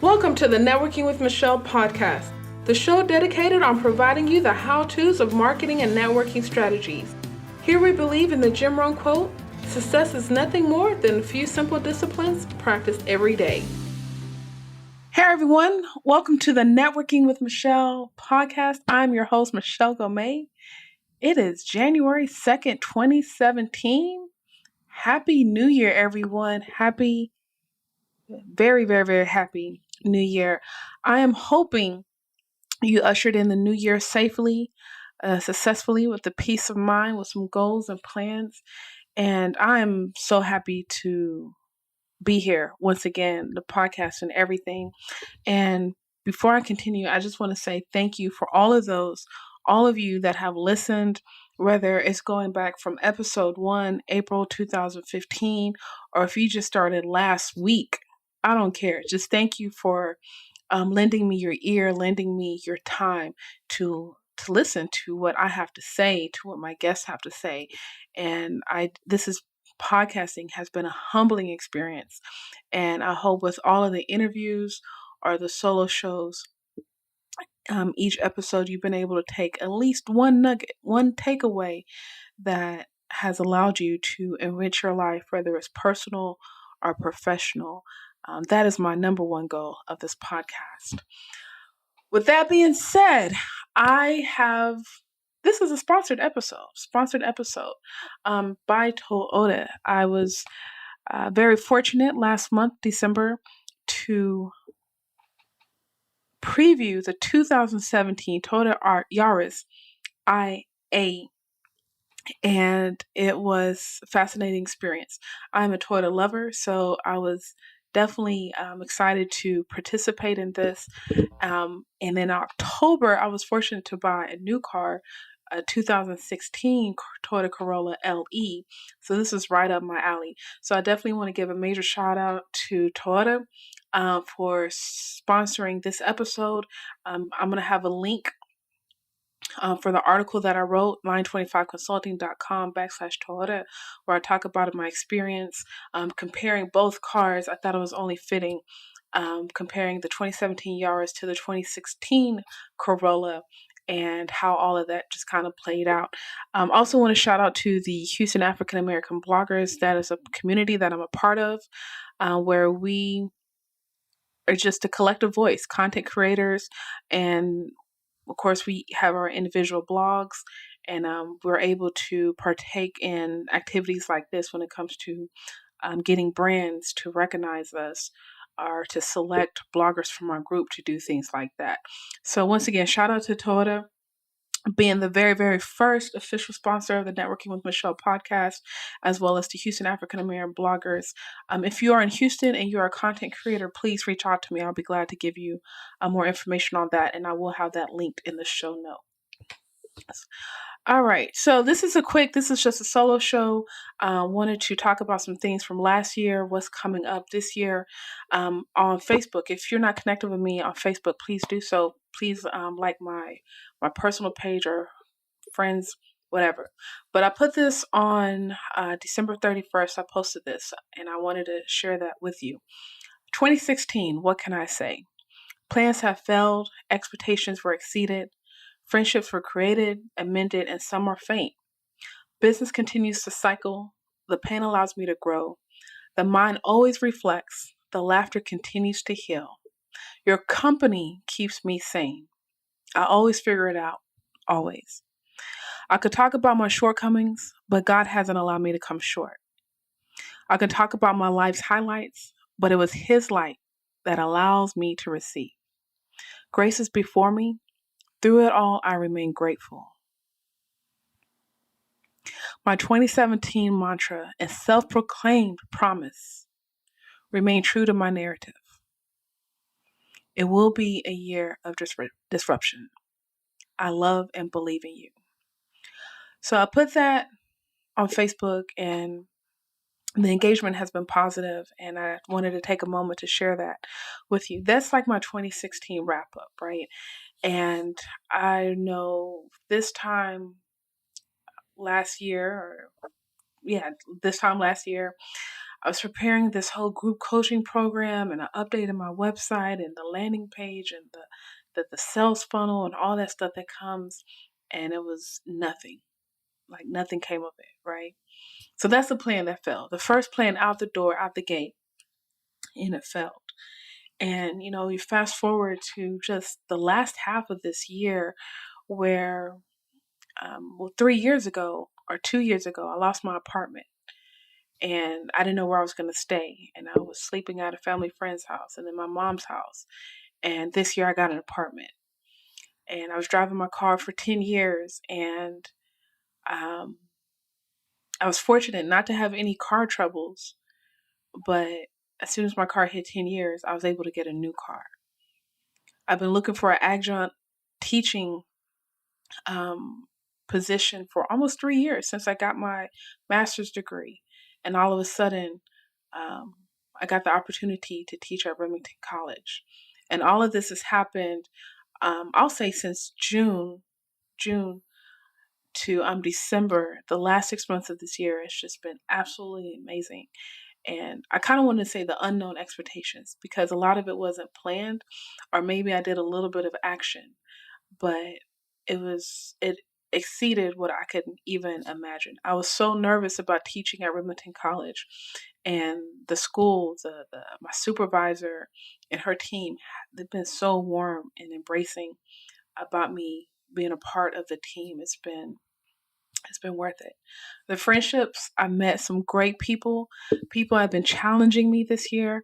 Welcome to the Networking with Michelle podcast, the show dedicated on providing you the how-tos of marketing and networking strategies. Here we believe in the Jim Rohn quote, success is nothing more than a few simple disciplines practiced every day. Hey everyone, welcome to the Networking with Michelle podcast. I'm your host, Michelle Ngome. It is January 2nd, 2017. Happy New Year, everyone. Very, very, very happy New Year. I am hoping you ushered in the new year safely, successfully, with the peace of mind, with some goals and plans. And I am so happy to be here once again, the podcast and everything. And before I continue, I just want to say thank you for all of you that have listened, whether it's going back from episode 1, April 2015, or if you just started last week. I don't care. Just thank you for lending me your ear, lending me your time to listen to what I have to say, to what my guests have to say. And podcasting has been a humbling experience. And I hope with all of the interviews or the solo shows, each episode you've been able to take at least one nugget, one takeaway that has allowed you to enrich your life, whether it's personal or professional. That is my number one goal of this podcast. With that being said, this is a sponsored episode by Toyota. I was very fortunate last month, December, to preview the 2017 Toyota Yaris IA, and it was a fascinating experience. I'm a Toyota lover, so I was definitely excited to participate in this. And in October, I was fortunate to buy a new car, a 2016 Toyota Corolla LE. So this is right up my alley. So I definitely want to give a major shout out to Toyota for sponsoring this episode. I'm going to have a link for the article that I wrote, line25consulting.com/Toyota, where I talk about my experience comparing both cars. I thought it was only fitting comparing the 2017 Yaris to the 2016 Corolla and how all of that just kind of played out. Also want to shout out to the Houston African American bloggers. That is a community that I'm a part of where we are just a collective voice, content creators, and of course, we have our individual blogs, and we're able to partake in activities like this when it comes to getting brands to recognize us or to select bloggers from our group to do things like that. So once again, shout out to Toyota being the very, very first official sponsor of the Networking with Michelle podcast, as well as the Houston African American bloggers. If you are in Houston and you're a content creator, please reach out to me. I'll be glad to give you more information on that, and I will have that linked in the show notes. All right, so this is just a solo show. Wanted to talk about some things from last year, what's coming up this year on Facebook. If you're not connected with me on Facebook, please do so. Please like my personal page or friends, whatever. But I put this on December 31st. I posted this, and I wanted to share that with you. 2016, what can I say? Plans have failed, expectations were exceeded, friendships were created, amended, and some are faint. Business continues to cycle. The pain allows me to grow. The mind always reflects. The laughter continues to heal. Your company keeps me sane. I always figure it out. Always. I could talk about my shortcomings, but God hasn't allowed me to come short. I could talk about my life's highlights, but it was His light that allows me to receive. Grace is before me. Through it all, I remain grateful. My 2017 mantra and self-proclaimed promise remain true to my narrative. It will be a year of disruption. I love and believe in you. So I put that on Facebook, and the engagement has been positive, and I wanted to take a moment to share that with you. That's like my 2016 wrap up, right? And I know this time last year, I was preparing this whole group coaching program, and I updated my website and the landing page and the sales funnel and all that stuff that comes, and it was nothing. Like nothing came of it, right? So that's the plan that failed. The first plan out the door, out the gate, and it failed. And you fast forward to just the last half of this year, where 3 years ago or 2 years ago, I lost my apartment. And I didn't know where I was going to stay. And I was sleeping at a family friend's house and then my mom's house. And this year I got an apartment. And I was driving my car for 10 years. And um, I was fortunate not to have any car troubles. But as soon as my car hit 10 years, I was able to get a new car. I've been looking for an adjunct teaching um, position for almost 3 years since I got my master's degree. And all of a sudden, um, I got the opportunity to teach at Remington College. And all of this has happened, I'll say since June to December. The last 6 months of this year has just been absolutely amazing. And I kind of want to say the unknown expectations because a lot of it wasn't planned, or maybe I did a little bit of action, but it exceeded what I could even imagine. I was so nervous about teaching at Remington College, and the school, my supervisor and her team, they've been so warm and embracing about me being a part of the team. It's been worth it. The friendships, I met some great people. People have been challenging me this year.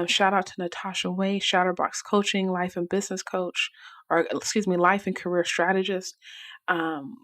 Shout out to Natasha Way, Shatterbox Coaching, life and business coach, or excuse me, life and career strategist. Um,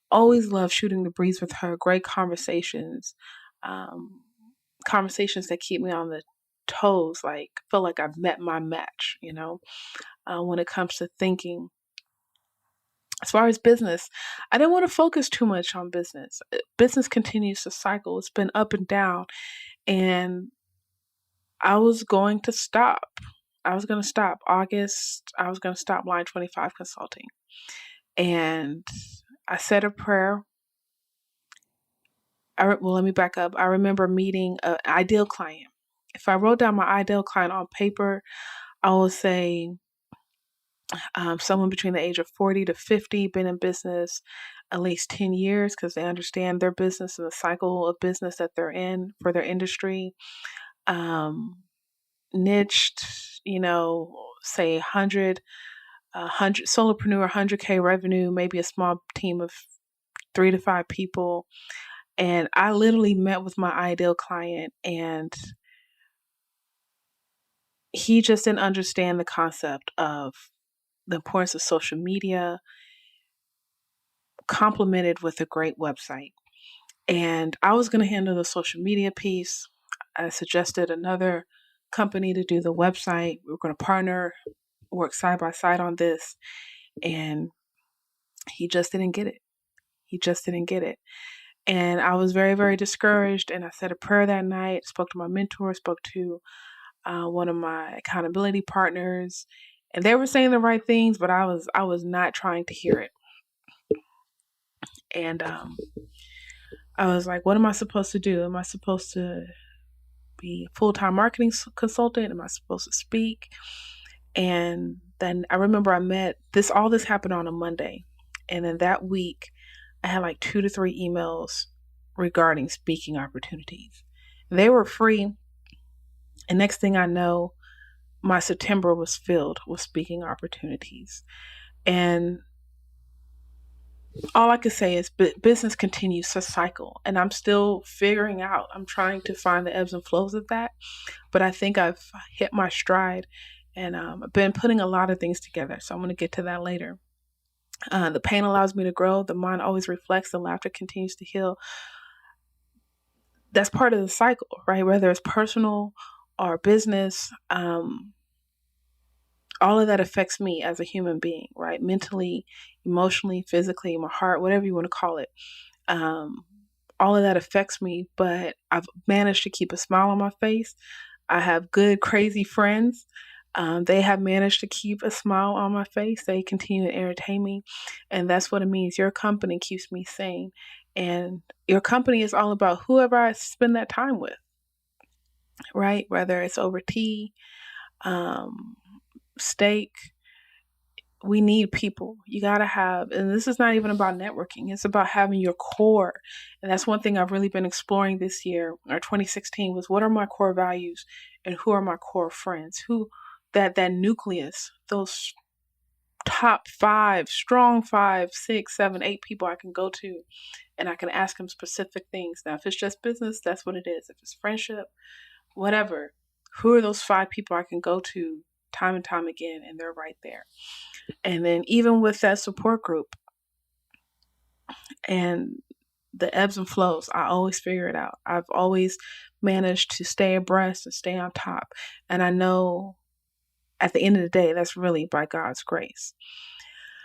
Always love shooting the breeze with her. Great conversations, um, conversations that keep me on the toes. Like feel like I've met my match. When it comes to thinking. As far as business, I didn't want to focus too much on business. Business continues to cycle. It's been up and down, and I was going to stop. I was going to stop August. I was going to stop Line 25 Consulting. And I said a prayer. Well, let me back up. I remember meeting an ideal client. If I wrote down my ideal client on paper, I would say someone between the age of 40 to 50, been in business at least 10 years because they understand their business and the cycle of business that they're in for their industry. Um, Niched, say 100 solopreneur, 100K revenue, maybe a small team of 3 to 5 people. And I literally met with my ideal client, and he just didn't understand the concept of the importance of social media complemented with a great website. And I was going to handle the social media piece. I suggested another company to do the website. We were going to partner, work side by side on this. And he just didn't get it. He just didn't get it. And I was very, very discouraged. And I said a prayer that night, spoke to my mentor, spoke to one of my accountability partners. And they were saying the right things, but I was not trying to hear it. And I was like, what am I supposed to do? Am I supposed to be a full-time marketing consultant? Am I supposed to speak? And then I remember all this happened on a Monday. And then that week, I had like 2 to 3 emails regarding speaking opportunities. They were free. And next thing I know, my September was filled with speaking opportunities. And all I could say is business continues to cycle, and I'm still figuring out. I'm trying to find the ebbs and flows of that, but I think I've hit my stride, and I've been putting a lot of things together. So I'm going to get to that later. The pain allows me to grow. The mind always reflects. The laughter continues to heal. That's part of the cycle, right? Whether it's personal or business, all of that affects me as a human being, right? Mentally, emotionally, physically, my heart, whatever you want to call it. All of that affects me, but I've managed to keep a smile on my face. I have good, crazy friends. They have managed to keep a smile on my face. They continue to entertain me. And that's what it means. Your company keeps me sane. And your company is all about whoever I spend that time with. right? Whether it's over tea, um, steak, we need people. You got to have, and this is not even about networking, it's about having your core. And that's one thing I've really been exploring this year, or 2016, was what are my core values and who are my core friends? Who, that nucleus, those top five, strong five, six, seven, eight people I can go to and I can ask them specific things. Now, if it's just business, that's what it is. If it's friendship, whatever, who are those five people I can go to time and time again, and they're right there. And then even with that support group and the ebbs and flows, I always figure it out. I've always managed to stay abreast and stay on top. And I know at the end of the day, that's really by God's grace.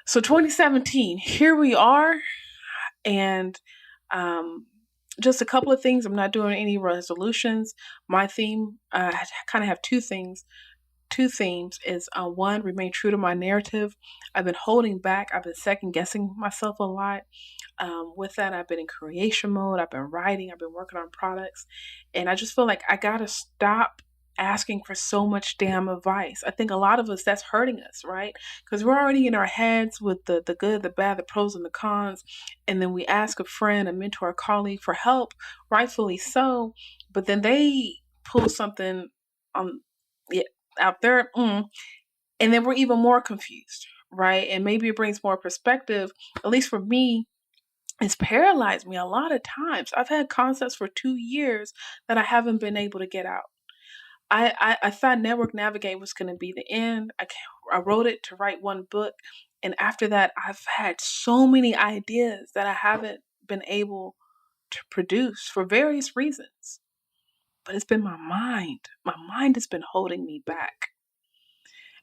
So 2017, here we are. And um, just a couple of things. I'm not doing any resolutions. My theme, I kind of have two themes is one, remain true to my narrative. I've been holding back. I've been second guessing myself a lot. With that, I've been in creation mode. I've been writing. I've been working on products. And I just feel like I got to stop asking for so much damn advice. I think a lot of us, that's hurting us, right? Because we're already in our heads with the good, the bad, the pros, and the cons. And then we ask a friend, a mentor, a colleague for help, rightfully so. But then they pull something on, yeah, out there. And then we're even more confused, right? And maybe it brings more perspective. At least for me, it's paralyzed me a lot of times. I've had concepts for 2 years that I haven't been able to get out. I thought Network Navigate was going to be the end. I wrote it to write one book. And after that, I've had so many ideas that I haven't been able to produce for various reasons. But it's been my mind. My mind has been holding me back.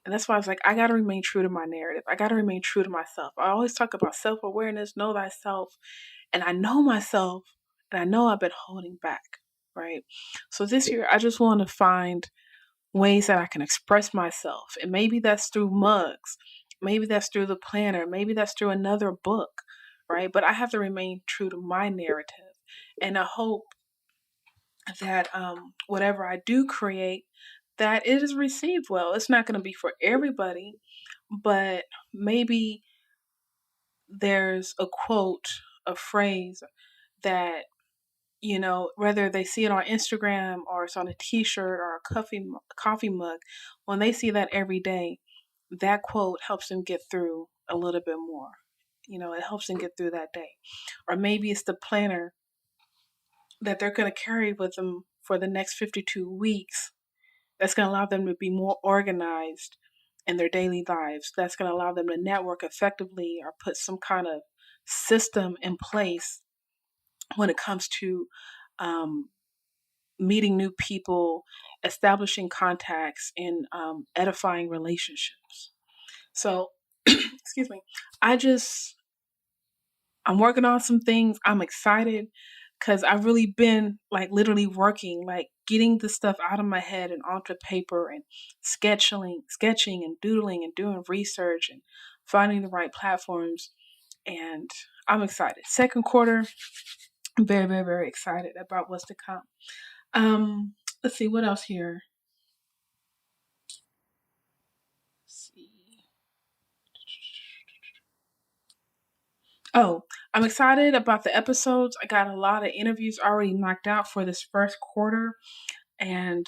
And that's why I was like, I got to remain true to my narrative. I got to remain true to myself. I always talk about self awareness, know thyself. And I know myself, and I know I've been holding back, right? So this year, I just want to find ways that I can express myself. And maybe that's through mugs. Maybe that's through the planner. Maybe that's through another book, right? But I have to remain true to my narrative. And I hope that whatever I do create, that it is received well. It's not going to be for everybody, but maybe there's a quote, a phrase that, whether they see it on Instagram or it's on a T-shirt or a coffee mug, when they see that every day, that quote helps them get through a little bit more. It helps them get through that day. Or maybe it's the planner that they're going to carry with them for the next 52 weeks. That's going to allow them to be more organized in their daily lives. That's going to allow them to network effectively or put some kind of system in place when it comes to um, meeting new people, establishing contacts, and edifying relationships. So, excuse me, I just, I'm working on some things. I'm excited because I've really been like literally working, like getting the stuff out of my head and onto paper and sketching and doodling and doing research and finding the right platforms. And I'm excited. Second quarter, I'm very, very, very excited about what's to come. Let's see what else here. Let's see. Oh, I'm excited about the episodes. I got a lot of interviews already knocked out for this first quarter. And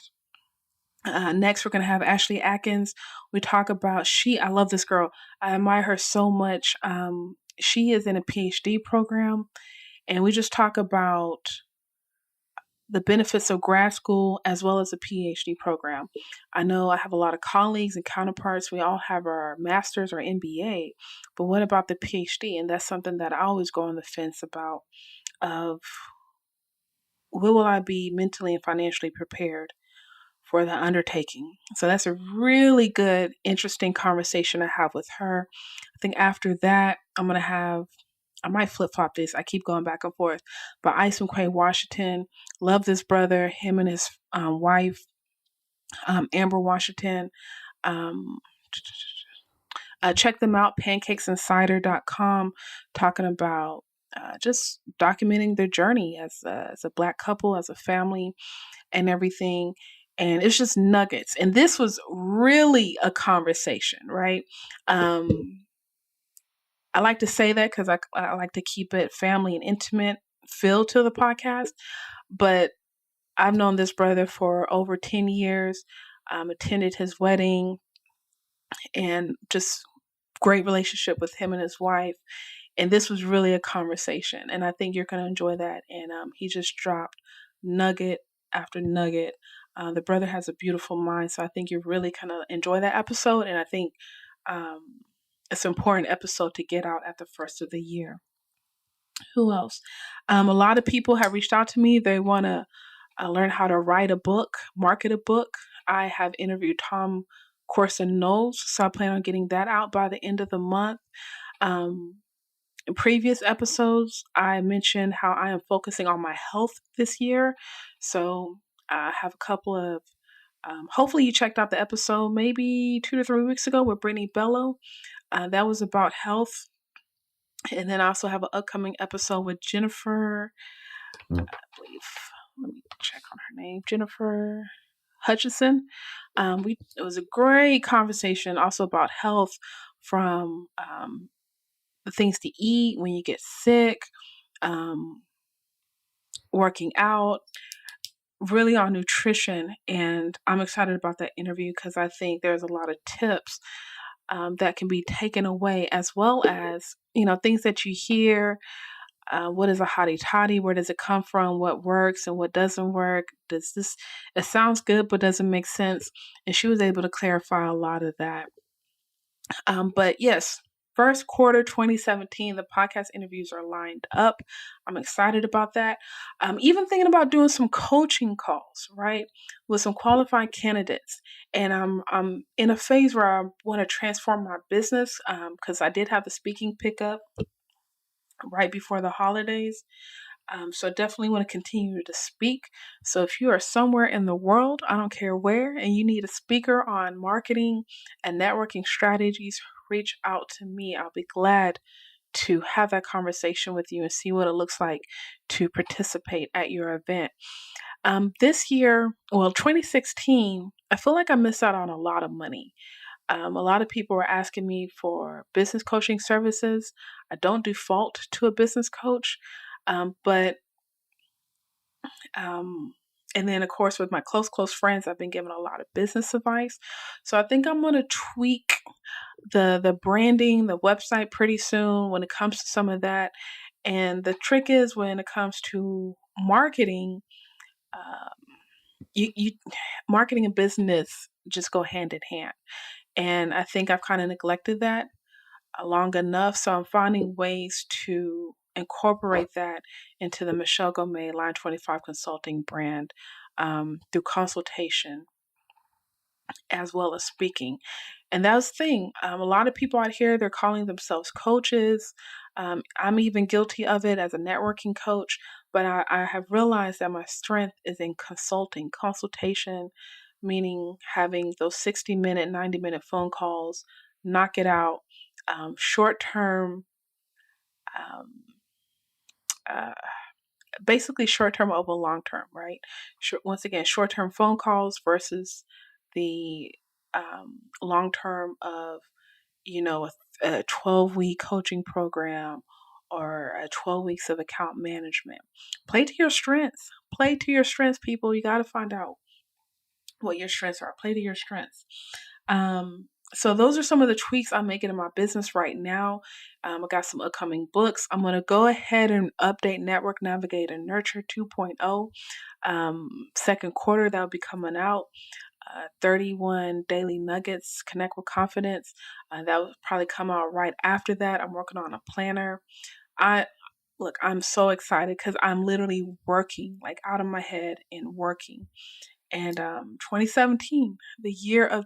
next, we're going to have Ashley Atkins. We talk about I love this girl. I admire her so much. She is in a PhD program, and we just talk about the benefits of grad school as well as a PhD program. I know I have a lot of colleagues and counterparts. We all have our master's or MBA, but what about the PhD? And that's something that I always go on the fence about. Of will I be mentally and financially prepared for the undertaking? So that's a really good, interesting conversation to have with her. I think after that, I might flip flop this. I keep going back and forth. But Ice McQuay Washington, love this brother, him and his wife, Amber Washington. Um, check them out, pancakesinsider.com, talking about just documenting their journey as a Black couple, as a family, and everything. And it's just nuggets. And this was really a conversation, right? Um, I like to say that because I like to keep it family and intimate feel to the podcast. But I've known this brother for over 10 years, attended his wedding, and just great relationship with him and his wife. And this was really a conversation. And I think you're going to enjoy that. And he just dropped nugget after nugget. The brother has a beautiful mind. So I think you're really going to enjoy that episode. And I think um, it's an important episode to get out at the first of the year. Who else? A lot of people have reached out to me. They want to learn how to write a book, market a book. I have interviewed Tom Corson Knowles, so I plan on getting that out by the end of the month. Um, in previous episodes, I mentioned how I am focusing on my health this year. So I have a couple of, hopefully, you checked out the episode maybe 2 to 3 weeks ago with Brittany Bello. That was about health. And then I also have an upcoming episode with Jennifer, I believe, let me check on her name, Jennifer Hutchison. It was a great conversation also about health, from the things to eat when you get sick, um, working out, really on nutrition. And I'm excited about that interview because I think there's a lot of tips that can be taken away, as well as, things that you hear. What is a hottie toddy? Where does it come from? What works and what doesn't work? It sounds good, but doesn't make sense. And she was able to clarify a lot of that. But yes, first quarter 2017, the podcast interviews are lined up. I'm excited about that. I'm even thinking about doing some coaching calls, right, with some qualified candidates. And I'm in a phase where I want to transform my business because I did have a speaking pickup right before the holidays. So definitely want to continue to speak. So if you are somewhere in the world, I don't care where, and you need a speaker on marketing and networking strategies, reach out to me. I'll be glad to have that conversation with you and see what it looks like to participate at your event. This year, well, 2016, I feel like I missed out on a lot of money. A lot of people were asking me for business coaching services. I don't default to a business coach, but um, and then of course with my close friends, I've been given a lot of business advice. So I think I'm going to tweak the branding, the website pretty soon when it comes to some of that. And the trick is when it comes to marketing, um, you marketing and business just go hand in hand. And I think I've kind of neglected that long enough. So I'm finding ways to incorporate that into the Michelle Ngome Line 25 Consulting brand through consultation as well as speaking. And that's the thing. A lot of people out here, they're calling themselves coaches. I'm even guilty of it as a networking coach, but I have realized that my strength is in consultation, meaning having those 60-minute, 90-minute phone calls, knock it out, short term, um, uh, basically short term over long term, right? Once again, short term phone calls versus the long term of, a 12-week coaching program or a 12 weeks of account management. Play to your strengths. Play to your strengths, people. You got to find out what your strengths are. Play to your strengths. So those are some of the tweaks I'm making in my business right now. I got some upcoming books. I'm going to go ahead and update Network, Navigate, and Nurture 2.0. Second quarter, that'll be coming out. 31 daily nuggets, connect with confidence. That will probably come out right after that. I'm working on a planner. I'm so excited because I'm literally working like out of my head and working. And 2017, the year of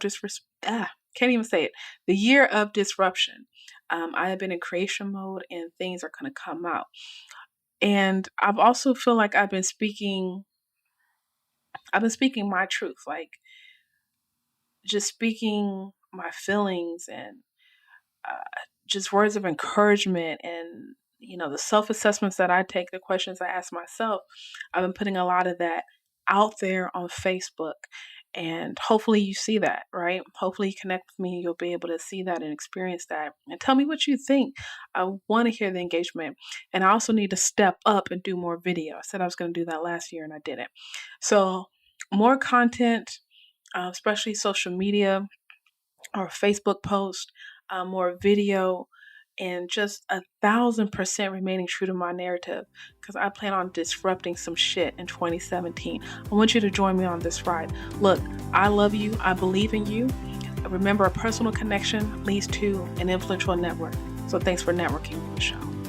can't even say it, the year of disruption. I have been in creation mode and things are going to come out. And I've also feel like I've been speaking my truth, like just speaking my feelings and just words of encouragement and the self-assessments that I take, the questions I ask myself, I've been putting a lot of that out there on Facebook. And hopefully you see that, right? Hopefully you connect with me, you'll be able to see that and experience that. And tell me what you think. I want to hear the engagement. And I also need to step up and do more video. I said I was going to do that last year and I didn't. So more content, especially social media or Facebook post, more video, and just 1,000% remaining true to my narrative because I plan on disrupting some shit in 2017. I want you to join me on this ride. Look, I love you. I believe in you. Remember, a personal connection leads to an influential network. So thanks for networking with the show.